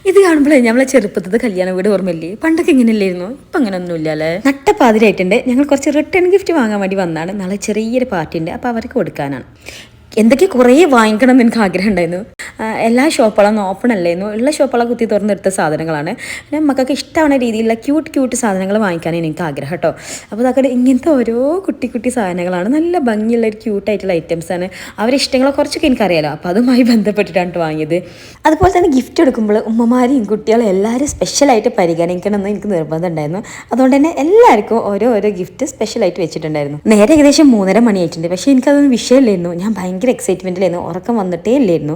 ഇത് കാണുമ്പോഴേ നമ്മളെ ചെറുപ്പത്തെ കല്യാണ വീട് ഓർമ്മയില്ലേ? പണ്ടൊക്കെ ഇങ്ങനെയല്ലായിരുന്നു. ഇപ്പം അങ്ങനെയൊന്നുമില്ല അല്ലേ. നട്ടപ്പാതിരായിട്ടുണ്ട്. ഞങ്ങൾ കുറച്ച് റിട്ടേൺ ഗിഫ്റ്റ് വാങ്ങാൻ വേണ്ടി വന്നതാണ്. നാളെ ചെറിയൊരു പാർട്ടി ഉണ്ട്, അപ്പോൾ അവർക്ക് കൊടുക്കാനാണ്. എന്തൊക്കെ കുറേ വാങ്ങിക്കണം എന്ന് എനിക്ക് ആഗ്രഹം ഉണ്ടായിരുന്നു. എല്ലാ ഷോപ്പുകളൊന്നും ഓപ്പൺ അല്ലായിരുന്നു. ഉള്ള ഷോപ്പുകളെ കുത്തി തുറന്നെടുത്ത സാധനങ്ങളാണ്. പിന്നെ മക്കൾക്ക് ഇഷ്ടமான രീതിയിലുള്ള ക്യൂട്ട് സാധനങ്ങൾ വാങ്ങിക്കാനാണ് എനിക്ക് ആഗ്രഹം കേട്ടോ. അപ്പോൾ അതൊക്കെ ഇങ്ങനത്തെ ഓരോ കുട്ടി സാധനങ്ങളാണ്. നല്ല ഭംഗിയുള്ള ഒരു ക്യൂട്ടായിട്ടുള്ള ഐറ്റംസാണ്. അവരുടെ ഇഷ്ടങ്ങളെ കുറച്ചൊക്കെ എനിക്കറിയാലോ, അപ്പോൾ അതുമായി ബന്ധപ്പെട്ടിട്ടാണ് വാങ്ങിയത്. അതുപോലെ തന്നെ ഗിഫ്റ്റ് എടുക്കുമ്പോൾ ഉമ്മമാരെയും കുട്ടികളും എല്ലാവരും സ്പെഷ്യലായിട്ട് പരിഗണിക്കണം എന്ന് എനിക്ക് നിർബന്ധം ഉണ്ടായിരുന്നു. അതുകൊണ്ട് തന്നെ എല്ലാവർക്കും ഓരോ ഗിഫ്റ്റ് സ്പെഷ്യലായിട്ട് വെച്ചിട്ടുണ്ടായിരുന്നു. നേരെ ഏകദേശം 3:30 മണിയായിട്ടുണ്ട്. പക്ഷേ എനിക്കതൊന്നും വിഷയമില്ലായിരുന്നു. ഞാൻ ഭയങ്കര എക്സൈറ്റ്മെൻറ്റിലായിരുന്നു. ഉറക്കം വന്നിട്ടേ ഇല്ലായിരുന്നു.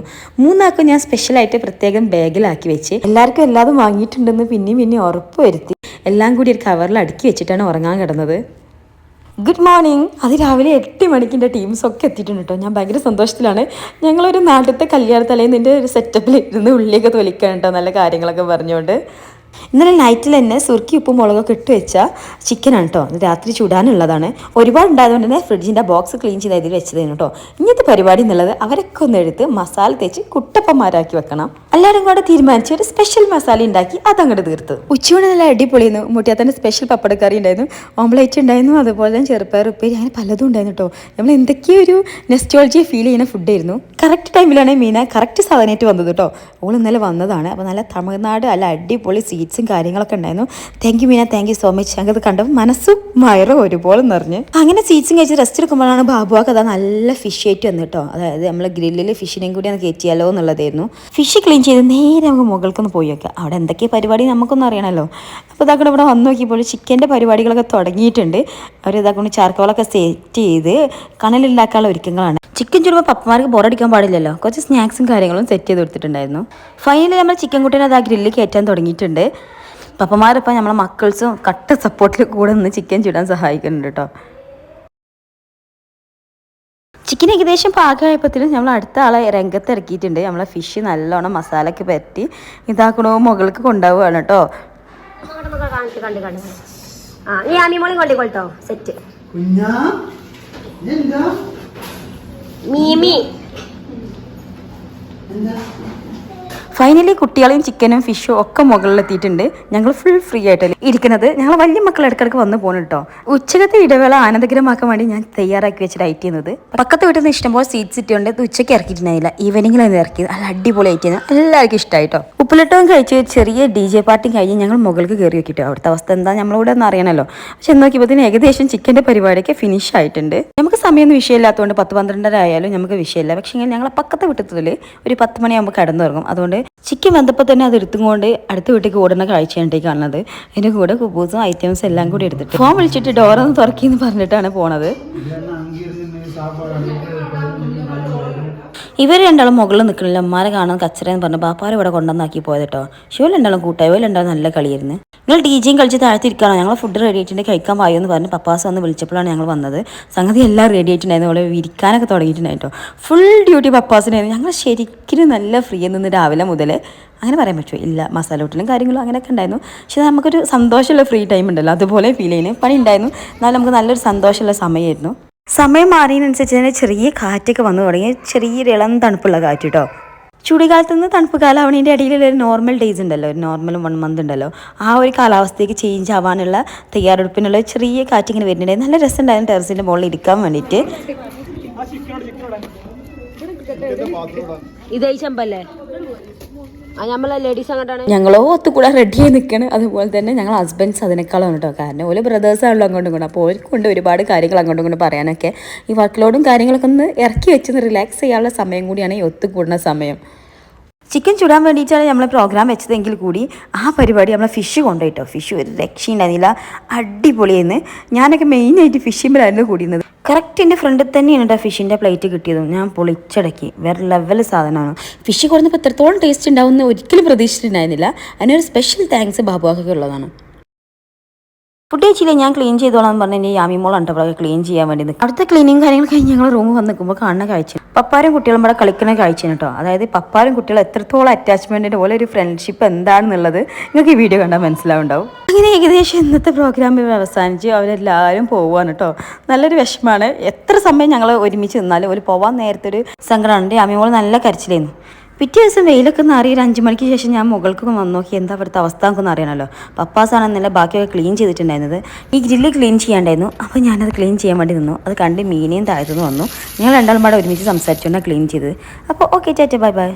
മൂന്നാൾക്കും ഞാൻ സ്പെഷ്യലായിട്ട് പ്രത്യേകം ബാഗിലാക്കി വെച്ച് എല്ലാവർക്കും എല്ലാതും വാങ്ങിയിട്ടുണ്ടെന്ന് പിന്നെയും ഉറപ്പ് വരുത്തി എല്ലാം കൂടി ഒരു കവറിൽ അടുക്കി വെച്ചിട്ടാണ് ഉറങ്ങാൻ കിടന്നത്. Good morning. അത് രാവിലെ 8 മണിക്കിൻ്റെ ടീംസൊക്കെ എത്തിയിട്ടുണ്ട് കേട്ടോ. ഞാൻ ഭയങ്കര സന്തോഷത്തിലാണ്. ഞങ്ങളൊരു നാട്ടിലത്തെ കല്യാണ തലേന്നിൻ്റെ ഒരു സെറ്റപ്പിൽ ഇരുന്ന് ഉള്ളിയൊക്കെ തൊലിക്കാൻ കേട്ടോ, നല്ല കാര്യങ്ങളൊക്കെ പറഞ്ഞുകൊണ്ട്. ഇന്നലെ നൈറ്റിൽ തന്നെ സുർക്കി ഉപ്പും മുളകൊക്കെ ഇട്ട് വെച്ച ചിക്കനാണ് കേട്ടോ. രാത്രി ചൂടാനുള്ളതാണ്. ഒരുപാട് ഉണ്ടായതുകൊണ്ട് തന്നെ ഫ്രിഡ്ജിൻ്റെ ബോക്സ് ക്ലീൻ ചെയ്ത് ഇതിൽ വെച്ചതായിരുന്നു കേട്ടോ. ഇങ്ങനത്തെ പരിപാടി എന്നുള്ളത് അവരൊക്കെ ഒന്ന് എടുത്ത് മസാല തേച്ച് കുട്ടപ്പന്മാരാക്കി വെക്കണം. എല്ലാവരും കൂടെ തീരുമാനിച്ച് ഒരു സ്പെഷ്യൽ മസാല ഉണ്ടാക്കി അതങ്ങോട്ട് തീർത്ത്. ഉച്ചയോടെ നല്ല അടിപൊളിയായിരുന്നു. മുട്ടിയാത്തന്നെ സ്പെഷ്യൽ പപ്പടക്കറി ഉണ്ടായിരുന്നു, ഓംലേറ്റ് ഉണ്ടായിരുന്നു, അതുപോലെ തന്നെ ചെറുപ്പയർ ഉപ്പേരി, അങ്ങനെ പലതും ഉണ്ടായിരുന്നു കേട്ടോ. നമ്മൾ എന്തൊക്കെയോ ഒരു നെസ്റ്റോളജി ഫീൽ ചെയ്യുന്ന ഫുഡായിരുന്നു. കറക്റ്റ് ടൈമിലാണ് മീന കറക്റ്റ് സാധനമായിട്ട് വന്നത് കേട്ടോ. ഓൾ ഇന്നലെ വന്നതാണ്. അപ്പോൾ നല്ല തമിഴ്നാട് അല്ല അടിപൊളി സ്വീറ്റ്സും കാര്യങ്ങളൊക്കെ ഉണ്ടായിരുന്നു. Thank you Meena, thank you so much. ഞങ്ങൾക്ക് അത് കണ്ടപ്പോൾ മനസ്സും വയറും ഒരുപോലെ നിറഞ്ഞ് അങ്ങനെ സ്വീറ്റ്സും കഴിച്ച് റെസ്റ്റ് എടുക്കുമ്പോഴാണ് ബാബുവാക്ക് അതാ നല്ല ഫിഷ് ആയിട്ട് വന്നു കേട്ടോ. അതായത് നമ്മൾ ഗ്രില്ലിൽ ഫിഷിനെയും കൂടി ഒന്ന് കയറ്റിയാലോ എന്നുള്ളതായിരുന്നു. ഫിഷ് ക്ലീൻ ചെയ്ത് നേരെ നമുക്ക് മുകൾക്കൊന്ന് പോയി വെക്കാം. അവിടെ എന്തൊക്കെ പരിപാടി നമുക്കൊന്നും അറിയണമല്ലോ. അപ്പോൾ ഇതാക്കൊണ്ട് ഇവിടെ വന്ന് നോക്കിയപ്പോൾ ചിക്കൻ്റെ പരിപാടികളൊക്കെ തുടങ്ങിയിട്ടുണ്ട്. അവർ ഇതാക്കൊണ്ട് ചാർക്കോളൊക്കെ സെറ്റ് ചെയ്ത് കണലുണ്ടാക്കാനുള്ള ഒരുക്കങ്ങളാണ്. ചിക്കൻ ചുടുമ്പോൾ പപ്പമാർക്ക് ബോറടിക്കാൻ പാടില്ലല്ലോ. കുറച്ച് സ്നാക്സും കാര്യങ്ങളും സെറ്റ് ചെയ്ത് കൊടുത്തിട്ടുണ്ടായിരുന്നു. ഫൈനലി നമ്മൾ ചിക്കൻ കുട്ടീനെ അത് ആ ഗ്രില്ലിൽ കയറ്റാൻ തുടങ്ങിയിട്ടുണ്ട്. പപ്പമാരിപ്പോൾ നമ്മളെ മക്കൾസും കട്ട സപ്പോർട്ടിൽ കൂടെ നിന്ന് ചിക്കൻ ചുടാൻ സഹായിക്കുന്നുണ്ട് കേട്ടോ. ചിക്കൻ ഏകദേശം പാകമായപ്പോഴത്തേനും നമ്മൾ അടുത്ത ആളെ രംഗത്ത് ഇറക്കിയിട്ടുണ്ട്. നമ്മളെ ഫിഷ് നല്ലോണം മസാലയൊക്കെ പറ്റി ഇതാക്കണോ മുകൾക്ക് കൊണ്ടുപോവുകയാണ് കേട്ടോ. ഫൈനലി കുട്ടികളെയും ചിക്കനും ഫിഷും ഒക്കെ മുകളിലെത്തിയിട്ടുണ്ട്. ഞങ്ങൾ ഫുൾ ഫ്രീ ആയിട്ടല്ലേ ഇരിക്കുന്നത്. ഞങ്ങൾ വലിയ മക്കൾ ഇടയ്ക്കിടയ്ക്ക് വന്ന് പോകുന്നു കേട്ടോ. ഉച്ചക്കത്തെ ഇടവേള ആനന്ദകരമാക്കാൻ വേണ്ടി ഞാൻ തയ്യാറാക്കി വെച്ച് ഡയറ്റ് ചെയ്യുന്നത്. പക്കത്ത് വീട്ടിൽ നിന്ന് ഇഷ്ടംപോലെ സീറ്റ് സിറ്റുണ്ട്. ഇത് ഉച്ചയ്ക്ക് ഇറക്കിയിട്ടുണ്ടായില്ല, ഈവനിങ്ങിലാണ് ഇറക്കിയത്. നല്ല അടിപൊളി ആയിട്ട് എല്ലാവർക്കും ഇഷ്ടമായിട്ടോ. ഉപ്പിലിട്ടവും കഴിച്ച് ചെറിയ DJ പാർട്ടിയും കഴിഞ്ഞ് ഞങ്ങൾ മുകൾക്ക് കയറി നോക്കിയിട്ടോ. അവിടുത്തെ അവസ്ഥ എന്താ നമ്മളിവിടെ ഒന്ന് അറിയണമല്ലോ. പക്ഷെ നോക്കിയപ്പോൾ ഏകദേശം ചിക്കൻ്റെ പരിപാടിയൊക്കെ ഫിനിഷ് ആയിട്ടുണ്ട്. നമുക്ക് സമയമൊന്നും വിഷയമില്ലാത്തതുകൊണ്ട് 10-12 ആയാലും നമുക്ക് വിഷയമില്ല. പക്ഷേ ഞങ്ങളെ പക്കത്തെ വീട്ടിൽ ഒരു 10 മണിയാകുമ്പോൾ കിടന്നുറങ്ങും. അതുകൊണ്ട് ചിക്കൻ വന്നപ്പോൾ തന്നെ അത് എടുത്തുകൊണ്ട് അടുത്ത വീട്ടിലേക്ക് ഓടുന്ന കാഴ്ചയാണ് കാണുന്നത്. അതിൻ്റെ കൂടെ കുബൂസും ഐറ്റംസും എല്ലാം കൂടി എടുത്തിട്ട് ഫോൺ വിളിച്ചിട്ട് ഡോറൊന്ന് തുറക്കിയെന്ന് പറഞ്ഞിട്ടാണ് പോണത്. ഇവർ രണ്ടാളും മുകളിൽ നിൽക്കണില്ല. അമ്മമാരെ കാണാൻ കച്ചറയെന്ന് പറഞ്ഞ് ബാപ്പാരെ ഇവിടെ കൊണ്ടുവന്നാക്കി പോയത് കേട്ടോ. ഷോ രണ്ടാളും കൂട്ടായി രണ്ടാളും നല്ല കളിയായിരുന്നു. നിങ്ങൾ DJയും കളിച്ച് താഴ്ത്തിരിക്കാനോ, ഞങ്ങൾ ഫുഡ് റെഡി ആയിട്ടുണ്ട് കഴിക്കാൻ പായോ എന്ന് പറഞ്ഞ് പപ്പാസ് വന്ന് വിളിച്ചപ്പോഴാണ് ഞങ്ങൾ വന്നത്. സംഗതി എല്ലാം റെഡി ആയിട്ടുണ്ടായിരുന്നു. അവിടെ വിരിക്കാനൊക്കെ തുടങ്ങിയിട്ടുണ്ടായിട്ടോ. Full duty പപ്പാസിനായിരുന്നു. ഞങ്ങൾ ശരിക്കും നല്ല ഫ്രീ നിന്ന് രാവിലെ മുതൽ അങ്ങനെ പറയാൻ പറ്റുമോ ഇല്ല, മസാല കൂട്ടലും കാര്യങ്ങളും അങ്ങനെയൊക്കെ ഉണ്ടായിരുന്നു. പക്ഷെ നമുക്കൊരു സന്തോഷമുള്ള ഫ്രീ ടൈം ഉണ്ടല്ലോ, അതുപോലെ ഫീൽ ചെയ്യുന്നു. പണി ഉണ്ടായിരുന്നു, എന്നാലും നമുക്ക് നല്ലൊരു സന്തോഷമുള്ള സമയമായിരുന്നു. സമയം മാറിയതിനനുസരിച്ച് തന്നെ ചെറിയ കാറ്റൊക്കെ വന്നു തുടങ്ങി. ചെറിയൊരു ഇളം തണുപ്പുള്ള കാറ്റ് കേട്ടോ. ചൂടുകാലത്ത് നിന്ന് തണുപ്പ് കാലാവണീൻ്റെ ഇടയിലുള്ള ഒരു നോർമൽ ഡേയ്സ് ഉണ്ടല്ലോ, ഒരു നോർമൽ 1 മന്ത് ഉണ്ടല്ലോ, ആ ഒരു കാലാവസ്ഥയ്ക്ക് ചേഞ്ച് ആവാനുള്ള തയ്യാറെടുപ്പിനുള്ള ചെറിയ കാറ്റിങ്ങനെ വരുന്നുണ്ടായിരുന്നു. നല്ല രസമുണ്ടായിരുന്നു ടെറസിൻ്റെ മുകളിൽ ഇരിക്കാൻ വേണ്ടിയിട്ട്. ഞങ്ങളോ ഒത്തുകൂടെ റെഡിയായി നിൽക്കണം. അതുപോലെ തന്നെ ഞങ്ങൾ ഹസ്ബൻഡ്സ് അതിനേക്കാളും കേട്ടോ. കാരണം ഓരോ ബ്രദേഴ്സാണല്ലോ അങ്ങോട്ടും ഇങ്ങോട്ടും. അപ്പോൾ അവർക്കുണ്ട് ഒരുപാട് കാര്യങ്ങൾ അങ്ങോട്ടും ഇങ്ങോട്ടും പറയാനൊക്കെ. ഈ വർക്ക് ലോഡും കാര്യങ്ങളൊക്കെ ഒന്ന് ഇറക്കി വെച്ചൊന്ന് റിലാക്സ് ചെയ്യാനുള്ള സമയം കൂടിയാണ് ഈ ഒത്തുകൂടുന്ന സമയം. ചിക്കൻ ചുടാൻ വേണ്ടിയിട്ടാണ് നമ്മൾ പ്രോഗ്രാം വെച്ചതെങ്കിൽ കൂടി ആ പരിപാടി നമ്മളെ ഫിഷ് കൊണ്ടുപോയിട്ടോ. ഫിഷ് ഒരു രക്ഷയുണ്ടായിരുന്നില്ല, അടിപൊളിയെന്ന്. ഞാനൊക്കെ മെയിനായിട്ട് ഫിഷിമ്പിലായിരുന്നു കൂടിയുന്നത്. കറക്റ്റ് എൻ്റെ ഫ്രണ്ടിൽ തന്നെയാണ് കേട്ടോ ഫിഷിൻ്റെ പ്ലേറ്റ് കിട്ടിയതും. ഞാൻ പൊളിച്ചടക്കി. വേറെ ലെവൽ സാധനമാണ്. ഫിഷ് കൊടുന്നപ്പോൾ എത്രത്തോളം ടേസ്റ്റ് ഉണ്ടാവുമെന്ന് ഒരിക്കലും പ്രതീക്ഷിച്ചിട്ടുണ്ടായിരുന്നില്ല. അതിനൊരു സ്പെഷ്യൽ താങ്ക്സ് ബാബുവാക്കൊക്കെ ഉള്ളതാണ്. ഫുഡ് കഴിച്ചില്ല, ഞാൻ ക്ലീൻ ചെയ്തോളാം പറഞ്ഞ് എൻ്റെ യാമിമോളാണ് കേട്ടോ അവിടെ ക്ലീൻ ചെയ്യാൻ വേണ്ടി നിൽക്കും. അവിടുത്തെ ക്ലീനിങ് കാര്യങ്ങൾ കഴിഞ്ഞ് ഞങ്ങൾ റൂമിൽ വന്ന് നിൽക്കുമ്പോൾ കാണുന്ന കാഴ്ച പപ്പാരും കുട്ടികളും ഇവിടെ കളിക്കുന്ന കാഴ്ചയാണ് കേട്ടോ. അതായത് പപ്പാരും കുട്ടികളും എത്രത്തോളം അറ്റാച്ച്മെൻറ്റിൻ്റെ പോലെ ഒരു ഫ്രണ്ട്ഷിപ്പ് എന്താണെന്നുള്ളത് നിങ്ങൾക്ക് ഈ വീഡിയോ കണ്ടാൽ മനസ്സിലാവുണ്ടാവും. അങ്ങനെ ഏകദേശം ഇന്നത്തെ പ്രോഗ്രാം അവസാനിച്ച് അവരെല്ലാവരും പോവുകയാണ് കേട്ടോ. നല്ലൊരു വിഷമമാണ്. എത്ര സമയം ഞങ്ങൾ ഒരുമിച്ച് നിന്നാലും ഒരു പോവാൻ നേരത്തെ ഒരു സങ്കടമുണ്ട്. യാമിമോൾ നല്ല കരച്ചിലായിരുന്നു. പിറ്റേ ദിവസം വെയിലൊക്കെ മാറി ഒരു 5 മണിക്ക് ശേഷം ഞാൻ മുകൾക്കൊക്കെ വന്ന് നോക്കി എന്താ അവിടുത്തെ അവസ്ഥ എന്നൊക്കെ അറിയണമല്ലോ. പപ്പാസാണെന്നല്ല ബാക്കിയൊക്കെ ക്ലീൻ ചെയ്തിട്ടുണ്ടായിരുന്നത്. ഈ ഗ്രില്ല് ക്ലീൻ ചെയ്യാണ്ടായിരുന്നു. അപ്പോൾ ഞാനത് ക്ലീൻ ചെയ്യാൻ വേണ്ടി നിന്നു. അത് കണ്ട് മീനയും താഴത്തുനിന്ന് വന്നു. ഞങ്ങൾ രണ്ടാളും പാടെ ഒരുമിച്ച് സംസാരിച്ചുകൊണ്ടാണ് ക്ലീൻ ചെയ്തത്. അപ്പോൾ ഓക്കെ, ടാറ്റ, ബൈ ബൈ.